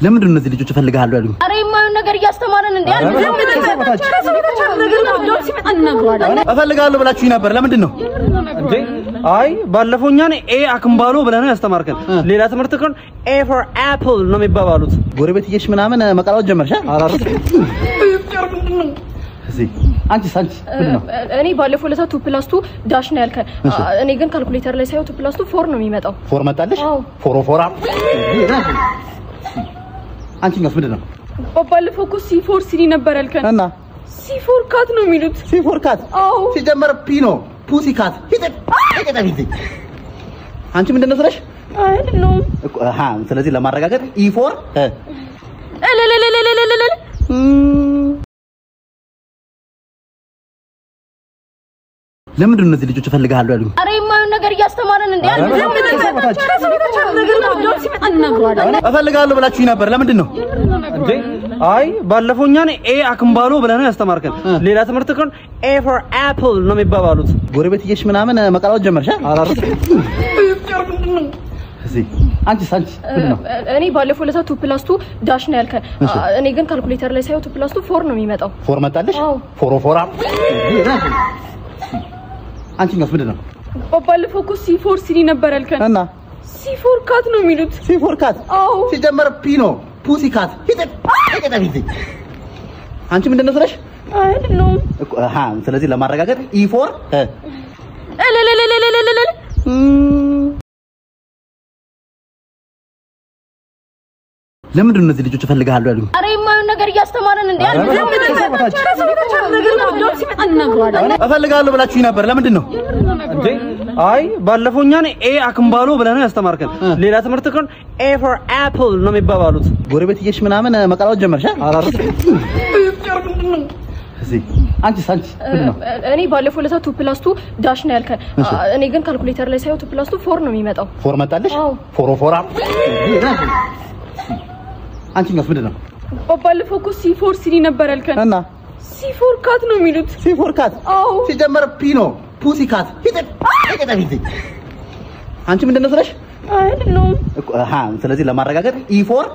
ለምንድን ነው እነዚህ ልጆች ፈልጋሉ ያሉኝ? አረ የማይሆን ነገር እያስተማረን እንዴ አንተ ፈልጋለሁ ብላችሁኝ ነበር ለምንድን ነው እንዴ? አይ ባለፈውኛን ኤ አክምባሎ ብለና ያስተማርከን ሌላ ትምህርት ከን ኤ ፎር አፕል ነው የሚባባሉት። ጎረቤትዬሽ ምናምን መቀላወት ጀመርሻ? አራስ እዚህ አንቺ ምንድን ነው? እኔ ባለፈው ለታ 2+2 ዳሽ ነው ያልከን። እኔ ግን ካልኩሌተር ላይ ሳይው 2+2 4 ነው የሚመጣው። 4 መጣልሽ? ፎራ አንቺስ ምንድን ነው? ባለፈው እኮ C4 ሲሪ ነበር ያልከን እና C4 ካት ነው የሚሉት። C4 ካት? አዎ ሲጀመር ፒ ነው ፑሲ ካት። አንቺ ምንድን ነው ስለሽ? አይደለም ስለዚህ ለማረጋገጥ E4 ለምንድን ነው እነዚህ ልጆች ፈልጋሉ ያሉኝ? አረ የማይሆን ነገር እያስተማረን እንዴ አንተ ፈልጋለሁ ብላችሁኝ ነበር ለምንድን ነው እንዴ? አይ ባለፈውኛን ኤ አክምባሎ ብለና ያስተማርከን ሌላ ትምህርት ከን ኤ ፎር አፕል ነው የሚባባሉት። ጎረቤትዬሽ ምናምን መቀላወት ጀመርሻ? አራስ እዚህ አንቺስ ምንድን ነው? እኔ ባለፈው ለታ 2+2 ዳሽ ነው ያልከን። እኔ ግን ካልኩሌተር ላይ ሳይው 2+2 4 ነው የሚመጣው። 4 መጣልሽ? ፎራ አንቺስ ምንድን ነው? ባለፈው እኮ C4 ሲሪ ነበር ያልከን። እና C4 ካት ነው የሚሉት። C4 ካት? አዎ ሲጀመር ፒ ነው ፑሲ ካት። አንቺ ምንድን ነው ስለሽ? አይደለም ስለዚህ ለማረጋገጥ E4 ለምንድን ነው እነዚህ ልጆች ፈልጋሉ ያሉኝ? አረ የማይሆን ነገር እያስተማረን እንዴ አንተ ፈልጋለሁ ብላችሁኝ ነበር ለምንድን ነው እንዴ? አይ ባለፈውኛን ኤ አክምባሎ ብለና ያስተማርከን ሌላ ትምህርት ከን ኤ ፎር አፕል ነው የሚባባሉት። ጎረቤትዬሽ ምናምን መቀላወት ጀመርሻ? አራስ እዚህ አንቺስ ምንድን ነው? እኔ ባለፈው ለታ 2+2 ዳሽ ነው ያልከን። እኔ ግን ካልኩሌተር ላይ ሳይው 2+2 4 ነው የሚመጣው። 4 መጣልሽ? ፎራ አንቺስ ምንድን ነው? ባለፈው እኮ C4 ሲሪ ነበር ያልከን። እና C4 ካት ነው የሚሉት። C4 ካት? አዎ ሲጀመር ፒ ነው ፑሲ ካት። አንቺ ምንድን ነው ስለሽ? አይደለም ስለዚህ ለማረጋገጥ E4